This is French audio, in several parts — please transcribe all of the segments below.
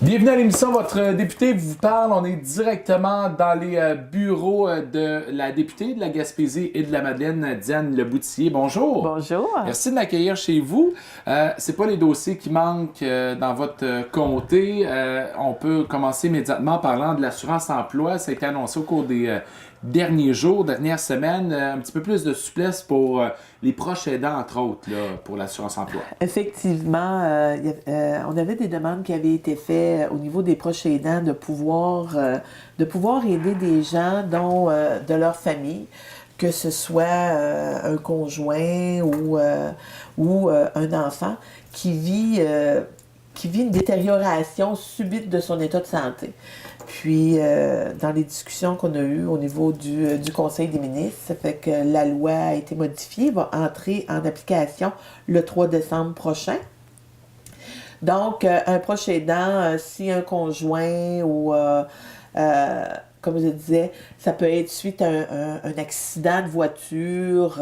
Bienvenue à l'émission, votre député vous parle. On est directement dans les bureaux de la députée de la Gaspésie et de la Madeleine, Diane Leboutillier. Bonjour. Bonjour. Merci de m'accueillir chez vous. C'est pas les dossiers qui manquent dans votre comté. On peut commencer immédiatement en parlant de l'assurance-emploi. Ça a été annoncé au cours des derniers jours, dernières semaines. Un petit peu plus de souplesse pour les proches aidants, entre autres, là, pour l'assurance-emploi. Effectivement, on avait des demandes qui avaient été faites au niveau des proches aidants de pouvoir aider des gens de leur famille, que ce soit un conjoint ou un enfant qui vit une détérioration subite de son état de santé. Puis, dans les discussions qu'on a eues au niveau du Conseil des ministres, ça fait que la loi a été modifiée, va entrer en application le 3 décembre prochain. Donc, un proche aidant, si un conjoint ou, comme je disais, ça peut être suite à un accident de voiture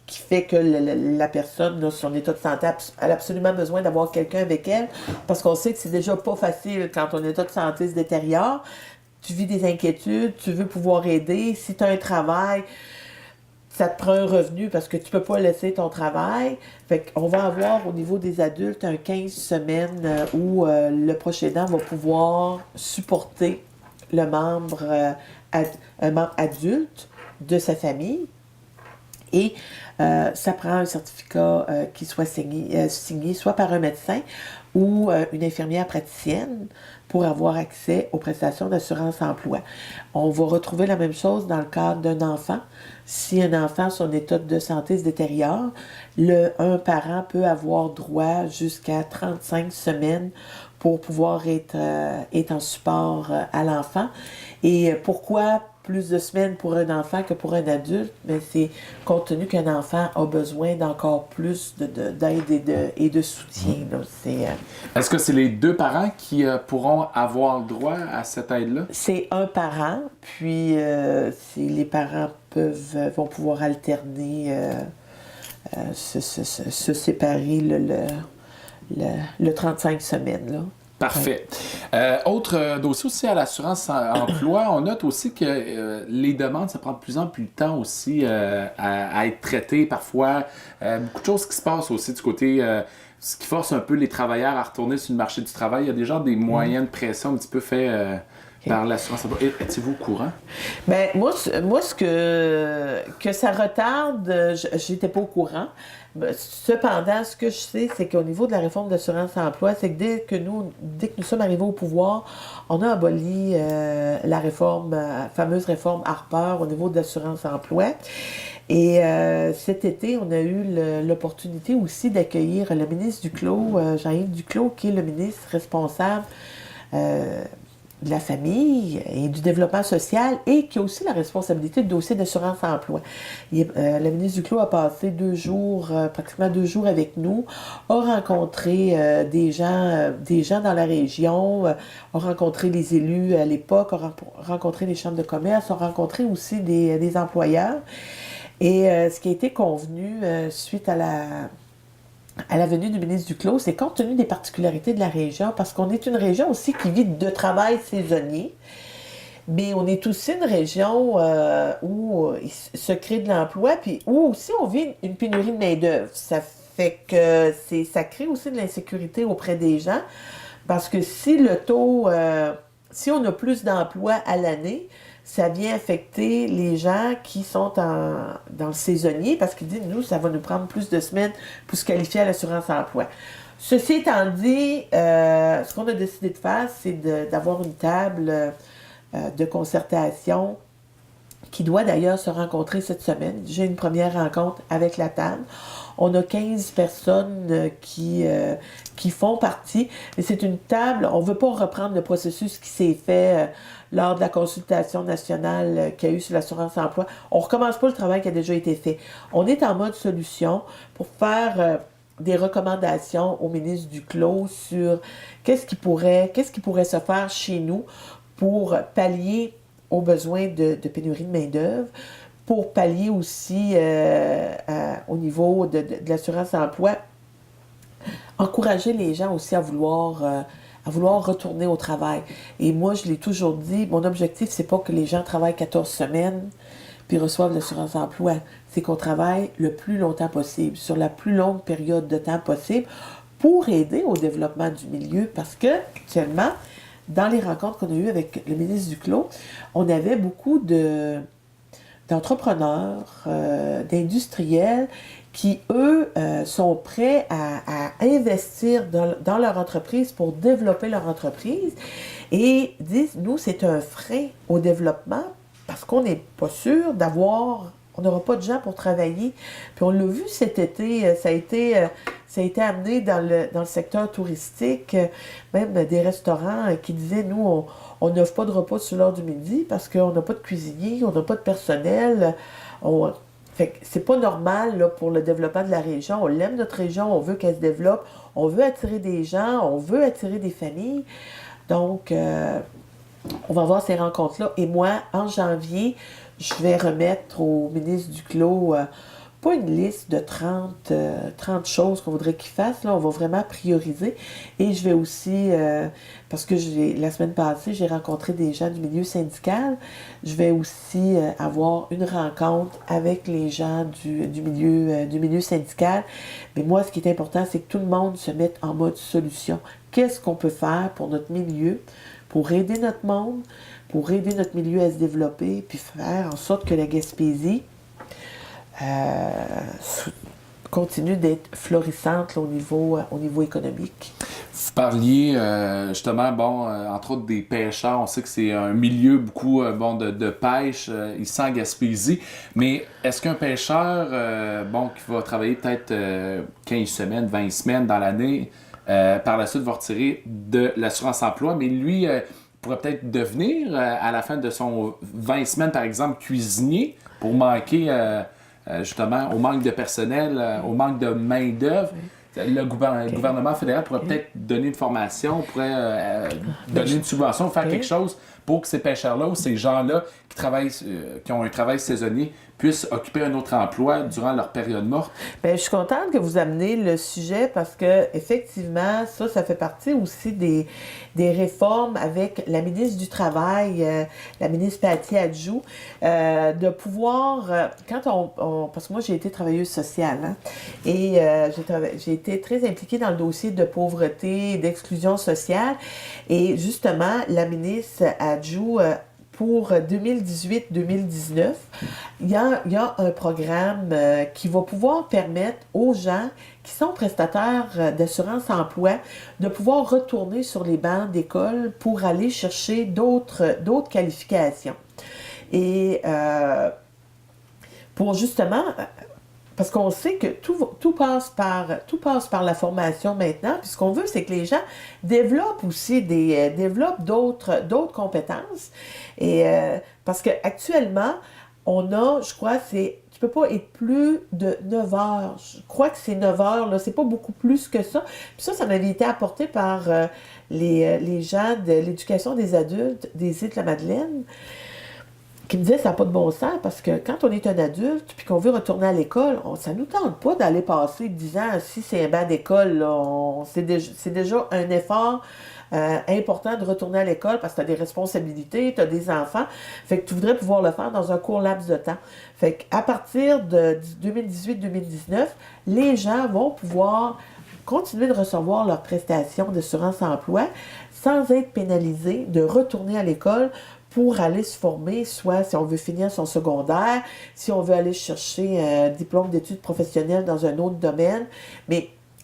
qui fait que la personne, là, son état de santé, elle a absolument besoin d'avoir quelqu'un avec elle, parce qu'on sait que c'est déjà pas facile quand ton état de santé se détériore. Tu vis des inquiétudes, tu veux pouvoir aider. Si tu as un travail, ça te prend un revenu parce que tu peux pas laisser ton travail. Fait qu'on va avoir au niveau des adultes un 15 semaines où le proche aidant va pouvoir supporter un membre adulte de sa famille. Et ça prend un certificat qui soit signé soit par un médecin ou une infirmière praticienne pour avoir accès aux prestations d'assurance-emploi. On va retrouver la même chose dans le cadre d'un enfant. Si un enfant, son état de santé se détériore, un parent peut avoir droit jusqu'à 35 semaines pour pouvoir être en support à l'enfant. Et pourquoi plus de semaines pour un enfant que pour un adulte? Mais c'est compte tenu qu'un enfant a besoin d'encore plus d'aide et de soutien. Là. Est-ce que c'est les deux parents qui pourront avoir droit à cette aide-là? C'est un parent, puis les parents vont pouvoir alterner, se séparer le 35 semaines. Là. Parfait. Autre dossier aussi à l'assurance-emploi, on note aussi que les demandes, ça prend de plus en plus de temps aussi à être traitées. Parfois, beaucoup de choses qui se passent aussi du côté, ce qui force un peu les travailleurs à retourner sur le marché du travail. Il y a déjà des moyens de pression un petit peu faits par l'assurance-emploi. Étiez-vous au courant? Bien, moi, ce que ça retarde, j'étais pas au courant. Cependant, ce que je sais, c'est qu'au niveau de la réforme d'assurance-emploi, c'est que dès que nous sommes arrivés au pouvoir, on a aboli la fameuse réforme Harper au niveau de l'assurance-emploi. Et cet été, on a eu l'opportunité aussi d'accueillir le ministre Duclos, Jean-Yves Duclos, qui est le ministre responsable de la famille et du développement social et qui a aussi la responsabilité du dossier d'assurance-emploi. Le ministre Duclos a passé pratiquement 2 jours avec nous, a rencontré des gens dans la région, a rencontré les élus à l'époque, a rencontré les chambres de commerce, a rencontré aussi des employeurs. Et ce qui a été convenu suite à la venue du ministre Duclos, c'est compte tenu des particularités de la région, parce qu'on est une région aussi qui vit de travail saisonnier, mais on est aussi une région où il se crée de l'emploi, puis où aussi on vit une pénurie de main-d'œuvre. Ça fait que ça crée aussi de l'insécurité auprès des gens, parce que si on a plus d'emplois à l'année, ça vient affecter les gens qui sont dans le saisonnier parce qu'ils disent, nous, ça va nous prendre plus de semaines pour se qualifier à l'assurance-emploi. Ceci étant dit, ce qu'on a décidé de faire, c'est d'avoir une table de concertation qui doit d'ailleurs se rencontrer cette semaine. J'ai une première rencontre avec la table. On a 15 personnes qui font partie. Et c'est une table, on ne veut pas reprendre le processus qui s'est fait lors de la consultation nationale qu'il y a eu sur l'assurance-emploi. On ne recommence pas le travail qui a déjà été fait. On est en mode solution pour faire des recommandations au ministre Duclos sur qu'est-ce qui pourrait se faire chez nous pour pallier aux besoins de pénurie de main-d'œuvre, pour pallier aussi au niveau de l'assurance-emploi, encourager les gens aussi à vouloir retourner au travail. Et moi, je l'ai toujours dit, mon objectif, c'est pas que les gens travaillent 14 semaines puis reçoivent l'assurance-emploi. C'est qu'on travaille le plus longtemps possible, sur la plus longue période de temps possible, pour aider au développement du milieu. Parce que, actuellement, dans les rencontres qu'on a eues avec le ministre Duclos, on avait beaucoup d'entrepreneurs, d'industriels qui, eux, sont prêts à investir dans leur entreprise pour développer leur entreprise et disent, nous, c'est un frein au développement parce qu'on n'est pas sûr on n'aura pas de gens pour travailler. Puis on l'a vu cet été, ça a été amené dans le secteur touristique, même des restaurants qui disaient, nous, on n'offre pas de repas sur l'heure du midi parce qu'on n'a pas de cuisinier, on n'a pas de personnel. Fait que c'est pas normal là, pour le développement de la région. On l'aime, notre région, on veut qu'elle se développe, on veut attirer des gens, on veut attirer des familles. Donc, on va avoir ces rencontres-là. Et moi, en janvier, je vais remettre au ministre Duclos, pas une liste de 30 choses qu'on voudrait qu'il fasse. Là, on va vraiment prioriser. Et je vais aussi, parce que la semaine passée, j'ai rencontré des gens du milieu syndical, je vais aussi avoir une rencontre avec les gens du milieu syndical. Mais moi, ce qui est important, c'est que tout le monde se mette en mode solution. Qu'est-ce qu'on peut faire pour notre milieu, pour aider notre monde, pour aider notre milieu à se développer, puis faire en sorte que la Gaspésie continue d'être florissante là, au niveau économique. Vous parliez justement, entre autres des pêcheurs. On sait que c'est un milieu beaucoup de pêche ici en Gaspésie. Mais est-ce qu'un pêcheur qui va travailler peut-être 15 semaines, 20 semaines dans l'année, par la suite va retirer de l'assurance-emploi, mais lui pourrait peut-être devenir, à la fin de son 20 semaines, par exemple, cuisinier pour manquer justement au manque de personnel, au manque de main-d'œuvre? Le gouvernement fédéral pourrait peut-être donner une formation, pourrait donner une subvention, faire quelque chose pour que ces pêcheurs-là ou ces gens-là qui ont un travail saisonnier puissent occuper un autre emploi durant leur période morte. Bien, je suis contente que vous amenez le sujet parce que effectivement, ça fait partie aussi des réformes avec la ministre du Travail, la ministre Pelletier-Adjou, de pouvoir, parce que moi j'ai été travailleuse sociale, hein, et j'ai été très impliquée dans le dossier de pauvreté et d'exclusion sociale, et justement, la ministre Adjou, pour 2018-2019, il y a un programme qui va pouvoir permettre aux gens qui sont prestataires d'assurance-emploi de pouvoir retourner sur les bancs d'école pour aller chercher d'autres qualifications. Et pour justement... Parce qu'on sait que tout passe par la formation maintenant. Puis ce qu'on veut, c'est que les gens développent aussi développent d'autres compétences. Et parce qu'actuellement, on a, je crois, tu peux pas être plus de 9 heures. Je crois que c'est 9 heures, là, c'est pas beaucoup plus que ça. Puis ça m'avait été apporté par les gens de l'éducation des adultes des Îles-de-la-Madeleine, qui me disait que ça n'a pas de bon sens parce que quand on est un adulte puis qu'on veut retourner à l'école, ça ne nous tente pas d'aller passer 10 ans assis sur un banc d'école. C'est déjà un effort important de retourner à l'école parce que tu as des responsabilités, tu as des enfants. Fait que tu voudrais pouvoir le faire dans un court laps de temps. Fait qu'à partir de 2018-2019, les gens vont pouvoir continuer de recevoir leurs prestations d'assurance-emploi sans être pénalisés de retourner à l'école pour aller se former, soit si on veut finir son secondaire, si on veut aller chercher un diplôme d'études professionnelles dans un autre domaine.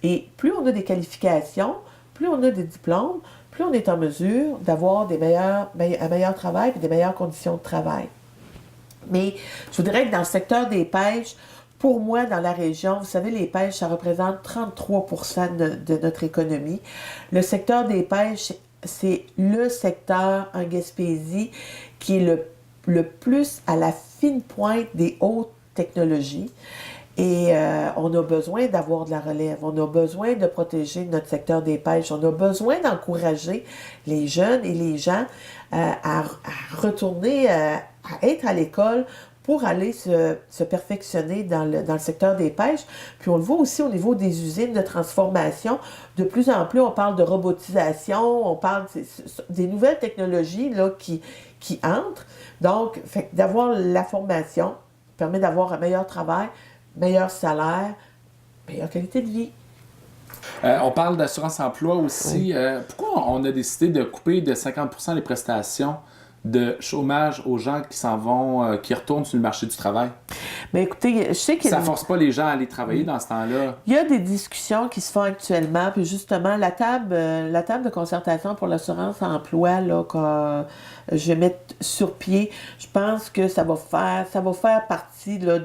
Et plus on a des qualifications, plus on a des diplômes, plus on est en mesure d'avoir un meilleur travail et des meilleures conditions de travail. Mais je voudrais que dans le secteur des pêches, pour moi, dans la région, vous savez, les pêches, ça représente 33% de notre économie. Le secteur des pêches, c'est le secteur en Gaspésie qui est le plus à la fine pointe des hautes technologies. Et on a besoin d'avoir de la relève, on a besoin de protéger notre secteur des pêches, on a besoin d'encourager les jeunes et les gens à retourner, à être à l'école pour aller se perfectionner dans le secteur des pêches. Puis on le voit aussi au niveau des usines de transformation. De plus en plus, on parle de robotisation, on parle des nouvelles technologies là, qui entrent. Donc, d'avoir la formation permet d'avoir un meilleur travail, meilleur salaire, meilleure qualité de vie. On parle d'assurance-emploi aussi. Oui. Pourquoi on a décidé de couper de 50% les prestations de chômage aux gens qui s'en vont, qui retournent sur le marché du travail? Mais écoutez, je sais que ça ne force pas les gens à aller travailler dans ce temps-là. Il y a des discussions qui se font actuellement, puis justement, la table de concertation pour l'assurance-emploi, là, que je vais mettre sur pied, je pense que ça va faire partie là,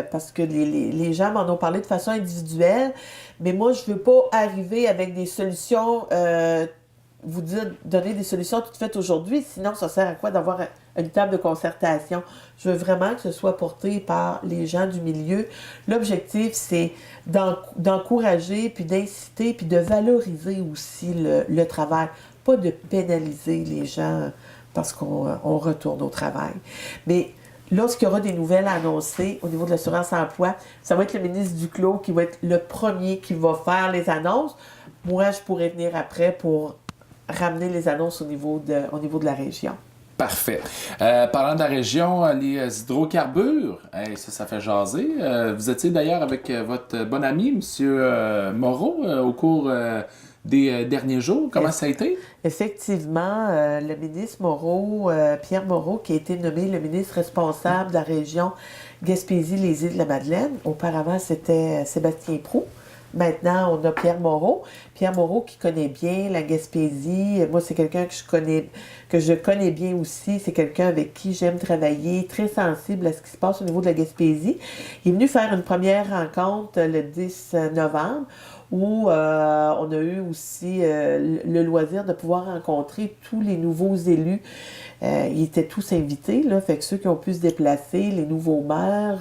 parce que les gens m'en ont parlé de façon individuelle, mais moi, je ne veux pas arriver avec des solutions, donner des solutions toutes faites aujourd'hui, sinon ça sert à quoi d'avoir une table de concertation? Je veux vraiment que ce soit porté par les gens du milieu. L'objectif, c'est d'encourager, puis d'inciter, puis de valoriser aussi le travail, pas de pénaliser les gens parce qu'on retourne au travail. Mais lorsqu'il y aura des nouvelles annoncées au niveau de l'assurance-emploi, ça va être le ministre Duclos qui va être le premier qui va faire les annonces. Moi, je pourrais venir après pour ramener les annonces au niveau de la région. Parfait. Parlant de la région, les hydrocarbures, ça fait jaser. Vous étiez d'ailleurs avec votre bon ami, M. Moreau, au cours des derniers jours. Comment ça a été? Effectivement, le ministre Moreau, Pierre Moreau, qui a été nommé le ministre responsable de la région Gaspésie-les-Îles-de-la-Madeleine. Auparavant, c'était Sébastien Proulx. Maintenant, on a Pierre Moreau. Pierre Moreau qui connaît bien la Gaspésie. Moi, c'est quelqu'un que je connais bien aussi. C'est quelqu'un avec qui j'aime travailler, très sensible à ce qui se passe au niveau de la Gaspésie. Il est venu faire une première rencontre le 10 novembre où on a eu aussi le loisir de pouvoir rencontrer tous les nouveaux élus. Ils étaient tous invités, là, fait que ceux qui ont pu se déplacer, les nouveaux maires,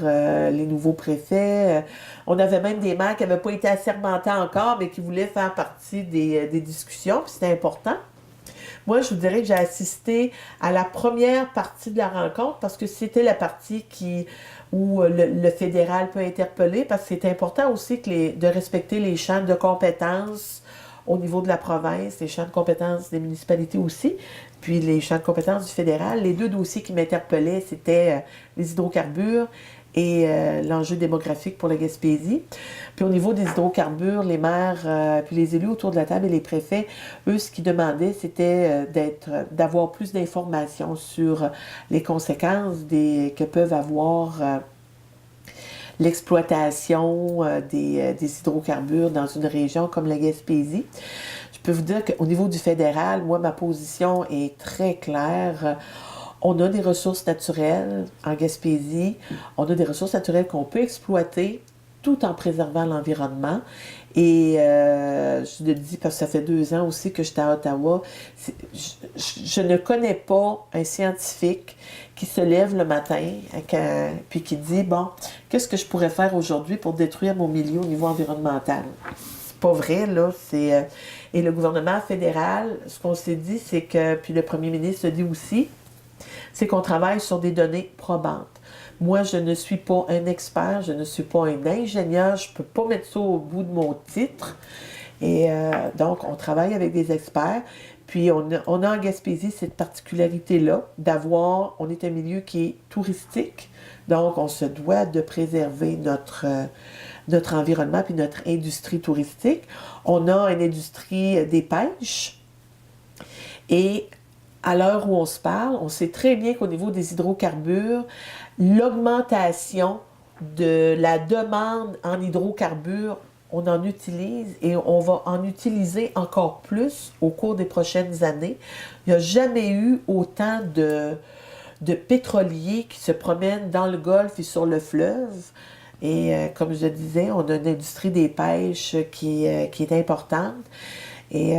les nouveaux préfets. On avait même des maires qui n'avaient pas été assermentés encore, mais qui voulaient faire partie des discussions, puis c'était important. Moi, je vous dirais que j'ai assisté à la première partie de la rencontre parce que c'était la partie où le fédéral peut interpeller, parce que c'est important aussi de respecter les champs de compétences au niveau de la province, les champs de compétences des municipalités aussi, puis les champs de compétences du fédéral. Les deux dossiers qui m'interpellaient, c'était les hydrocarbures et l'enjeu démographique pour la Gaspésie. Puis au niveau des hydrocarbures, les maires, puis les élus autour de la table et les préfets, eux, ce qu'ils demandaient, c'était d'avoir plus d'informations sur les conséquences que peuvent avoir l'exploitation des hydrocarbures dans une région comme la Gaspésie. Je peux vous dire qu'au niveau du fédéral, moi, ma position est très claire. On a des ressources naturelles en Gaspésie. On a des ressources naturelles qu'on peut exploiter tout en préservant l'environnement. Et je le dis parce que ça fait 2 ans aussi que j'étais à Ottawa. Je ne connais pas un scientifique qui se lève le matin puis qui dit, bon, qu'est-ce que je pourrais faire aujourd'hui pour détruire mon milieu au niveau environnemental? C'est pas vrai, là. Et le gouvernement fédéral, ce qu'on s'est dit, c'est que, puis le premier ministre le dit aussi, c'est qu'on travaille sur des données probantes. Moi, je ne suis pas un expert, je ne suis pas un ingénieur, je ne peux pas mettre ça au bout de mon titre. Et donc, on travaille avec des experts. Puis, on a en Gaspésie cette particularité-là on est un milieu qui est touristique. Donc, on se doit de préserver notre environnement puis notre industrie touristique. On a une industrie des pêches. Et à l'heure où on se parle, on sait très bien qu'au niveau des hydrocarbures, l'augmentation de la demande en hydrocarbures, on en utilise et on va en utiliser encore plus au cours des prochaines années. Il n'y a jamais eu autant de pétroliers qui se promènent dans le Golfe et sur le fleuve. Et comme je le disais, on a une industrie des pêches qui est importante. Et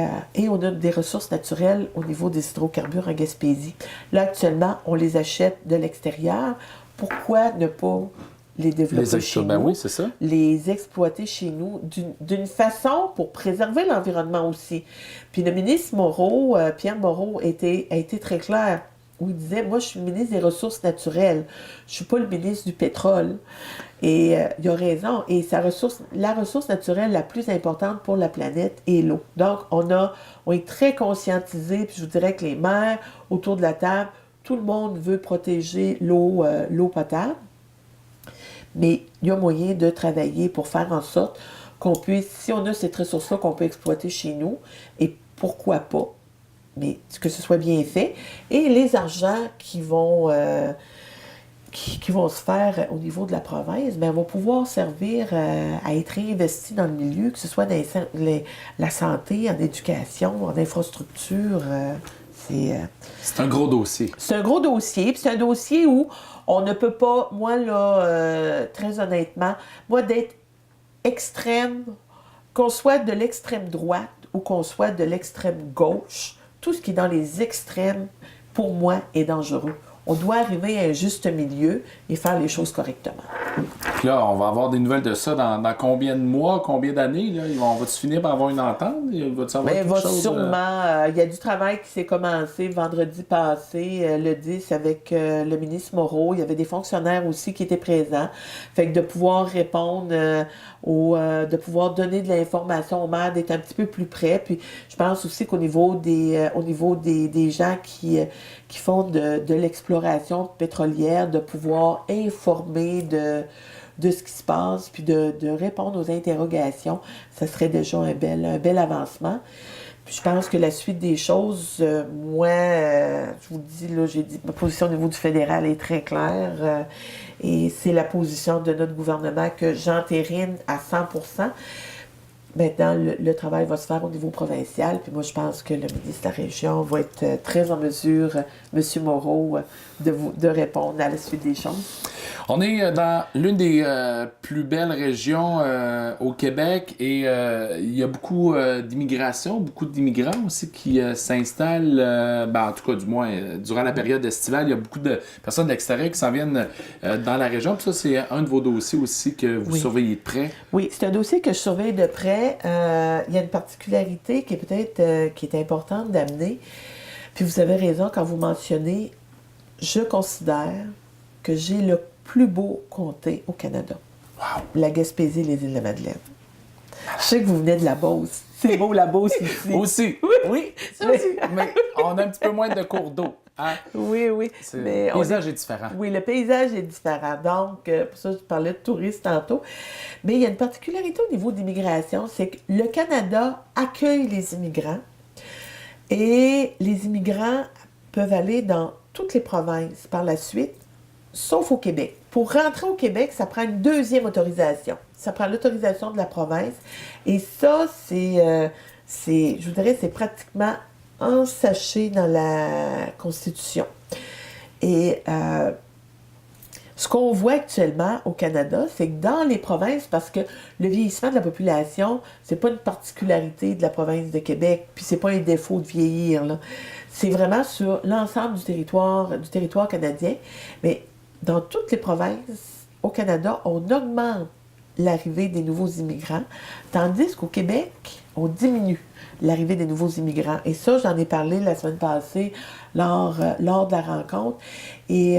on a des ressources naturelles au niveau des hydrocarbures en Gaspésie. Là, actuellement, on les achète de l'extérieur. Pourquoi ne pas les développer chez nous, ben oui, c'est ça. les exploiter chez nous d'une façon pour préserver l'environnement aussi. Puis le ministre Moreau, Pierre Moreau, a été très clair, où il disait, moi je suis le ministre des Ressources naturelles, je suis pas le ministre du pétrole. Et il a raison. Et la ressource naturelle la plus importante pour la planète est l'eau. Donc, on est très conscientisés, puis je vous dirais que les maires autour de la table, tout le monde veut protéger l'eau potable. Mais il y a moyen de travailler pour faire en sorte qu'on puisse, si on a cette ressource-là qu'on peut exploiter chez nous, et pourquoi pas, mais que ce soit bien fait. Et les argents qui vont se faire au niveau de la province, bien, vont pouvoir servir à être réinvestis dans le milieu, que ce soit dans la santé, en éducation, en infrastructure. C'est un gros dossier. C'est un gros dossier, puis c'est un dossier où on ne peut pas, moi là, très honnêtement, moi d'être extrême, qu'on soit de l'extrême droite ou qu'on soit de l'extrême gauche, tout ce qui est dans les extrêmes, pour moi, est dangereux. On doit arriver à un juste milieu et faire les choses correctement. Puis là, on va avoir des nouvelles de ça dans combien de mois, combien d'années? Là? On va-tu finir par avoir une entente? Il va-tu avoir quelque chose? Sûrement. Il y a du travail qui s'est commencé vendredi passé, le 10, avec le ministre Moreau. Il y avait des fonctionnaires aussi qui étaient présents. Fait que de pouvoir répondre, de pouvoir donner de l'information aux maires, d'être un petit peu plus près. Puis je pense aussi qu'au niveau des gens qui font de l'exploration pétrolière, de pouvoir informer de ce qui se passe, puis de répondre aux interrogations, ça serait déjà un bel avancement. Puis je pense que la suite des choses, moi, je vous dis, là, j'ai dit, ma position au niveau du fédéral est très claire, et c'est la position de notre gouvernement que j'entérine à 100%. Maintenant, le travail va se faire au niveau provincial, puis moi, je pense que le ministre de la Région va être très en mesure, M. Moreau, de répondre à la suite des choses. On est dans l'une des plus belles régions au Québec et il y a beaucoup d'immigration, beaucoup d'immigrants aussi qui s'installent, en tout cas du moins durant la période estivale, il y a beaucoup de personnes de l'extérieur qui s'en viennent dans la région. Puis ça, c'est un de vos dossiers aussi que vous surveillez de près. Oui, c'est un dossier que je surveille de près. Il y a une particularité qui est peut-être qui est importante d'amener. Puis vous avez raison quand vous mentionnez, je considère que j'ai le plus beau comté au Canada. Wow. La Gaspésie et les Îles-de-Madeleine. Je sais que vous venez de la Beauce. C'est beau, la Beauce ici. Aussi. Oui, ça aussi. Mais on a un petit peu moins de cours d'eau. Hein? Oui. Mais le paysage est différent. Oui, le paysage est différent. Donc, pour ça, je parlais de touristes tantôt. Mais il y a une particularité au niveau d'immigration, c'est que le Canada accueille les immigrants et les immigrants peuvent aller dans toutes les provinces par la suite, sauf au Québec. Pour rentrer au Québec, ça prend une deuxième autorisation. Ça prend l'autorisation de la province. Et ça, je vous dirais, c'est pratiquement ensaché dans la Constitution. Et ce qu'on voit actuellement au Canada, c'est que dans les provinces, parce que le vieillissement de la population, c'est pas une particularité de la province de Québec, puis c'est pas un défaut de vieillir, là. C'est vraiment sur l'ensemble du territoire canadien. Mais dans toutes les provinces au Canada, on augmente l'arrivée des nouveaux immigrants, tandis qu'au Québec, on diminue l'arrivée des nouveaux immigrants. Et ça, j'en ai parlé la semaine passée lors de la rencontre. Et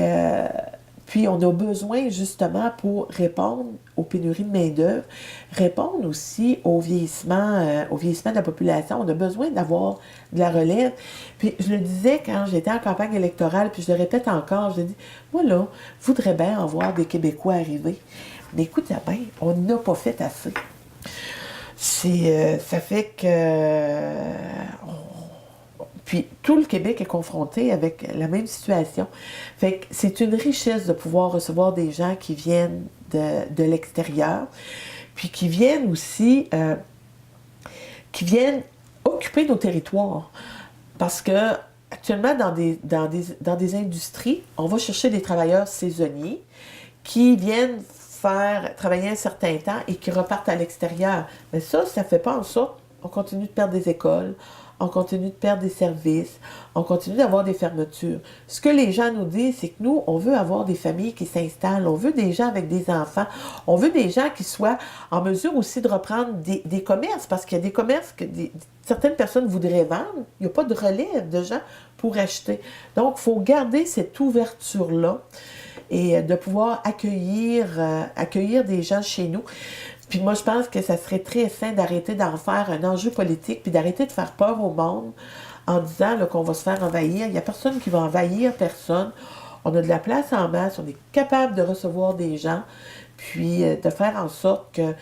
puis, on a besoin, justement, pour répondre aux pénuries de main-d'œuvre, répondre aussi au vieillissement de la population. On a besoin d'avoir de la relève. Puis, je le disais quand j'étais en campagne électorale, puis je le répète encore, je dis, moi, là, je voudrais bien en voir des Québécois arriver. Mais écoutez bien, on n'a pas fait assez. Ça fait que... Puis tout le Québec est confronté avec la même situation. Fait que c'est une richesse de pouvoir recevoir des gens qui viennent de l'extérieur, puis qui viennent aussi... qui viennent occuper nos territoires. Parce que actuellement, dans des industries, on va chercher des travailleurs saisonniers qui viennent travailler un certain temps et qui repartent à l'extérieur. Mais ça ne fait pas en sorte qu'on continue de perdre des écoles, on continue de perdre des services, on continue d'avoir des fermetures. Ce que les gens nous disent, c'est que nous, on veut avoir des familles qui s'installent, on veut des gens avec des enfants, on veut des gens qui soient en mesure aussi de reprendre des commerces, parce qu'il y a des commerces que certaines personnes voudraient vendre, il n'y a pas de relève de gens pour acheter. Donc, il faut garder cette ouverture-là et de pouvoir accueillir des gens chez nous. Puis moi, je pense que ça serait très sain d'arrêter d'en faire un enjeu politique, puis d'arrêter de faire peur au monde en disant là, qu'on va se faire envahir. Il n'y a personne qui va envahir personne. On a de la place en masse, on est capable de recevoir des gens, puis de faire en sorte que...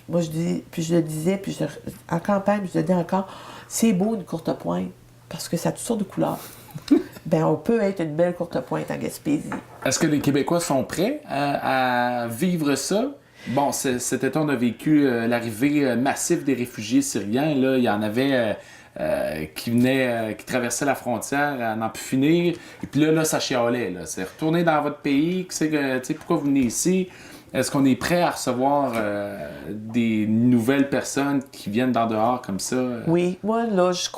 Moi, je dis, puis je le disais, en campagne, je le dis encore, c'est beau une courte pointe, parce que ça a toutes sortes de couleurs. Ben, on peut être une belle courte pointe en Gaspésie. Est-ce que les Québécois sont prêts à vivre ça? Bon, cet été, on a vécu l'arrivée massive des réfugiés syriens. Là, il y en avait qui traversaient la frontière à n'en plus finir. Et puis là ça chialait. Là. C'est retourner dans votre pays. Pourquoi vous venez ici? Est-ce qu'on est prêt à recevoir des nouvelles personnes qui viennent d'en dehors comme ça? Oui, moi, là, je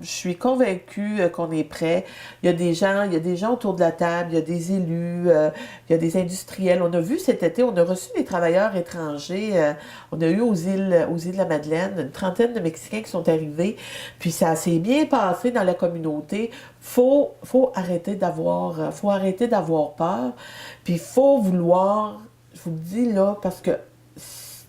suis convaincue qu'on est prêt. Il y a des gens autour de la table, il y a des élus, il y a des industriels. On a vu cet été, on a reçu des travailleurs étrangers. On a eu aux îles de la Madeleine une trentaine de Mexicains qui sont arrivés. Puis ça s'est bien passé dans la communauté. Faut arrêter d'avoir peur. Puis il faut vouloir... Je vous le dis là, parce que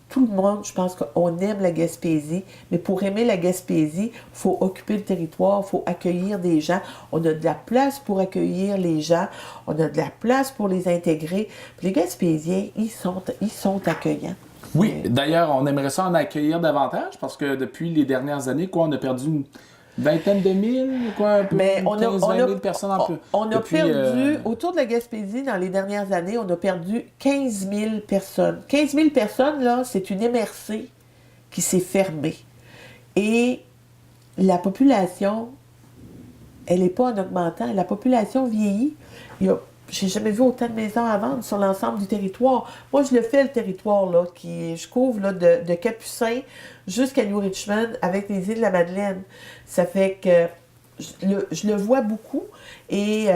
tout le monde, je pense qu'on aime la Gaspésie, mais pour aimer la Gaspésie, il faut occuper le territoire, il faut accueillir des gens. On a de la place pour accueillir les gens, on a de la place pour les intégrer. Puis les Gaspésiens, ils sont accueillants. Oui, d'ailleurs, on aimerait ça en accueillir davantage, parce que depuis les dernières années, on a perdu une vingtaine de mille, un peu, 15-20 000 personnes en plus. On a perdu, autour de la Gaspésie, dans les dernières années, on a perdu 15 000 personnes. 15 000 personnes, là, c'est une MRC qui s'est fermée. Et la population, elle n'est pas en augmentant. La population vieillit. J'ai jamais vu autant de maisons à vendre sur l'ensemble du territoire. Moi, je le fais, le territoire, là, je couvre là, de Capucin jusqu'à New Richmond avec les îles de la Madeleine. Ça fait que je le vois beaucoup et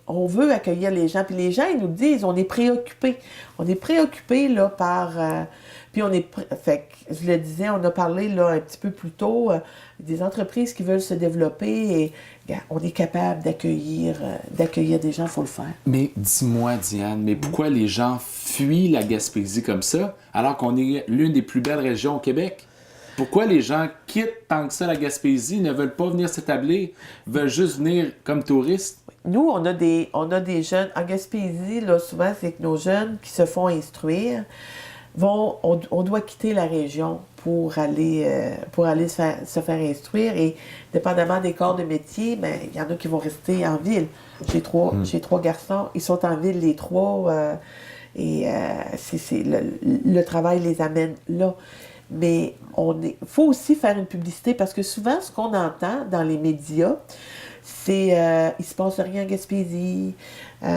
on veut accueillir les gens. Puis les gens, ils nous disent, on est préoccupés. On est préoccupés là, par... puis fait que, je le disais, on a parlé là, un petit peu plus tôt des entreprises qui veulent se développer et on est capable d'accueillir des gens, il faut le faire. Mais dis-moi, Diane, mais pourquoi les gens fuient la Gaspésie comme ça, alors qu'on est l'une des plus belles régions au Québec? Pourquoi les gens quittent tant que ça la Gaspésie, ne veulent pas venir s'établir, veulent juste venir comme touristes? Nous, on a des jeunes. En Gaspésie, là, souvent, c'est que nos jeunes qui se font instruire on doit quitter la région pour aller se faire instruire. Et dépendamment des corps de métier, ben, il y en a qui vont rester en ville. J'ai trois garçons, ils sont en ville les trois. Le travail les amène là. Mais faut aussi faire une publicité parce que souvent, ce qu'on entend dans les médias, c'est il se passe rien en Gaspésie, il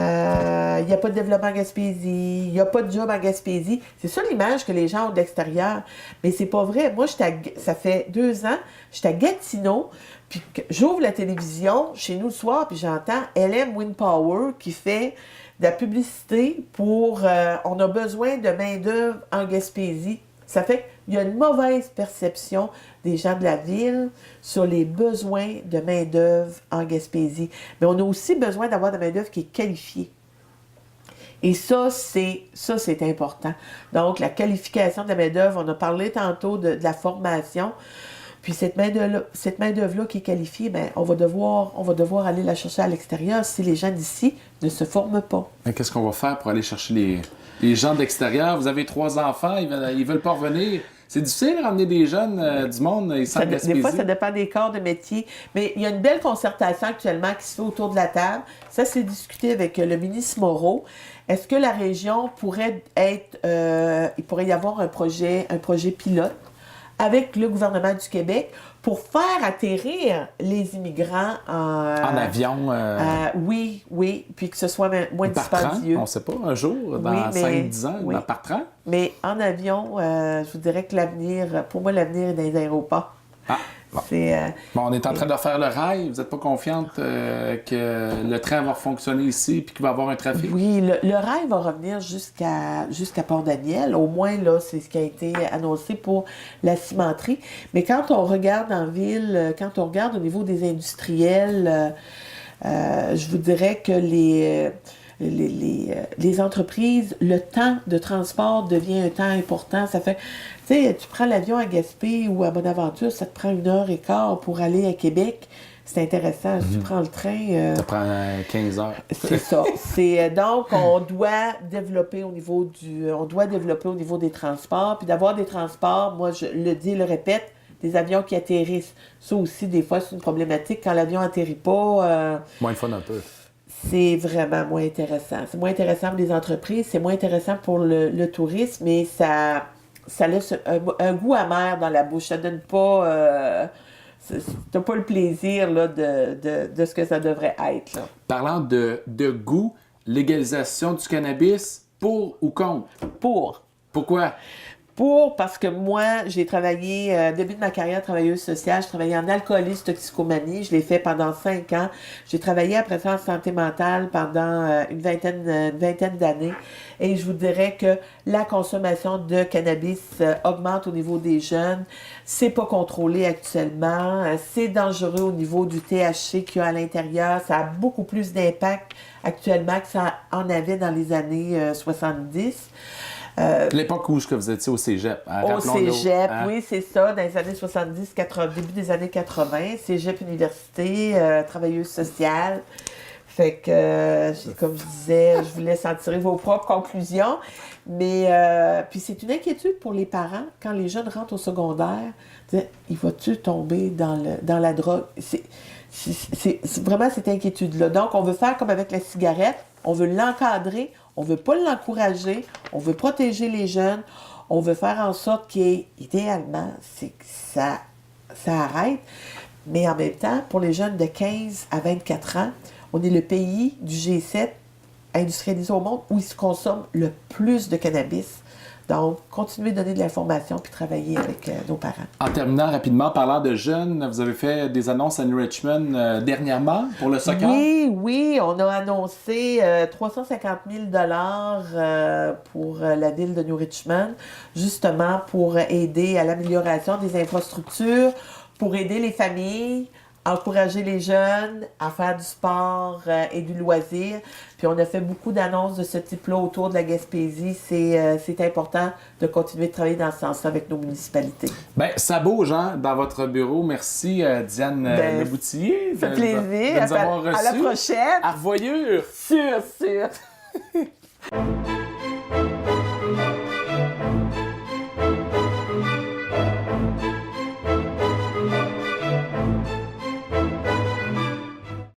n'y a pas de développement en Gaspésie, il n'y a pas de job en Gaspésie. C'est ça l'image que les gens ont de l'extérieur. Mais c'est pas vrai. Moi, ça fait 2 ans, j'étais à Gatineau, puis j'ouvre la télévision chez nous le soir, puis j'entends LM Wind Power qui fait de la publicité pour on a besoin de main-d'œuvre en Gaspésie. Ça fait qu'il y a une mauvaise perception des gens de la ville sur les besoins de main-d'œuvre en Gaspésie. Mais on a aussi besoin d'avoir de la main-d'œuvre qui est qualifiée. Et ça, c'est important. Donc, la qualification de la main-d'œuvre, on a parlé tantôt de la formation. Puis cette main-d'œuvre-là qui est qualifiée, ben, on va devoir aller la chercher à l'extérieur si les gens d'ici ne se forment pas. Mais qu'est-ce qu'on va faire pour aller chercher les gens de l'extérieur? Vous avez 3 enfants, ils veulent pas revenir. C'est difficile de ramener des jeunes du monde ici en Gaspésie. Des fois, ça dépend des corps de métier. Mais il y a une belle concertation actuellement qui se fait autour de la table. Ça, c'est discuté avec le ministre Moreau. Est-ce que la région pourrait être... il pourrait y avoir un projet pilote avec le gouvernement du Québec pour faire atterrir les immigrants en avion. Oui, puis que ce soit moins dispendieux. On ne sait pas, un jour, dans 5-10 ans, par train. Mais en avion, je vous dirais que pour moi, l'avenir est dans les aéroports. Ah, bon. Bon, on est en train de faire le rail. Vous n'êtes pas confiante que le train va fonctionner ici puis qu'il va y avoir un trafic? Oui, le rail va revenir jusqu'à Port-Daniel. Au moins, là, c'est ce qui a été annoncé pour la cimenterie. Mais quand on regarde en ville, quand on regarde au niveau des industriels, je vous dirais que les entreprises, le temps de transport devient un temps important. Ça fait, tu sais, tu prends l'avion à Gaspé ou à Bonaventure, ça te prend 1h15 pour aller à Québec. C'est intéressant. Si tu prends le train... Ça prend 15 heures. C'est ça. Donc, on doit développer au niveau des transports. Puis d'avoir des transports, moi, je le dis et le répète, des avions qui atterrissent. Ça aussi, des fois, c'est une problématique. Quand l'avion n'atterrit pas... Moins le fun un peu. C'est vraiment moins intéressant. C'est moins intéressant pour les entreprises, c'est moins intéressant pour le tourisme, mais ça laisse un goût amer dans la bouche. Ça donne pas... t'as pas le plaisir là, de ce que ça devrait être. Là. Parlant de goût, légalisation du cannabis, pour ou contre? Pour. Pourquoi? Parce que moi, j'ai travaillé, début de ma carrière travailleuse sociale, je travaillais en alcoolisme, toxicomanie, je l'ai fait pendant 5 ans. J'ai travaillé après ça en santé mentale pendant une vingtaine d'années. Et je vous dirais que la consommation de cannabis augmente au niveau des jeunes. C'est pas contrôlé actuellement. C'est dangereux au niveau du THC qu'il y a à l'intérieur. Ça a beaucoup plus d'impact actuellement que ça en avait dans les années 70. L'époque où vous étiez au cégep. Au cégep, oui, c'est ça, dans les années 70, 80, début des années 80, cégep université, travailleuse sociale. Fait que, comme je disais, je vous laisse en tirer vos propres conclusions. Mais, puis c'est une inquiétude pour les parents quand les jeunes rentrent au secondaire. Il va-tu tomber dans la drogue? C'est vraiment cette inquiétude-là. Donc, on veut faire comme avec la cigarette, on veut l'encadrer, on veut pas l'encourager, on veut protéger les jeunes, on veut faire en sorte qu'idéalement, c'est que ça arrête. Mais en même temps, pour les jeunes de 15 à 24 ans, on est le pays du G7 industrialisé au monde où il se consomme le plus de cannabis. Donc, continuez de donner de l'information puis travailler avec nos parents. En terminant rapidement, parlant de jeunes, vous avez fait des annonces à New Richmond dernièrement pour le soccer? Oui, on a annoncé 350 000 pour la ville de New Richmond, justement pour aider à l'amélioration des infrastructures, pour aider les familles, encourager les jeunes à faire du sport et du loisir. Puis on a fait beaucoup d'annonces de ce type-là autour de la Gaspésie. C'est important de continuer de travailler dans ce sens-là avec nos municipalités. Bien, ça bouge, hein, dans votre bureau. Merci, Diane Leboutillier. Ça fait plaisir. De nous avoir reçus. À la prochaine. À revoyure. Sûr.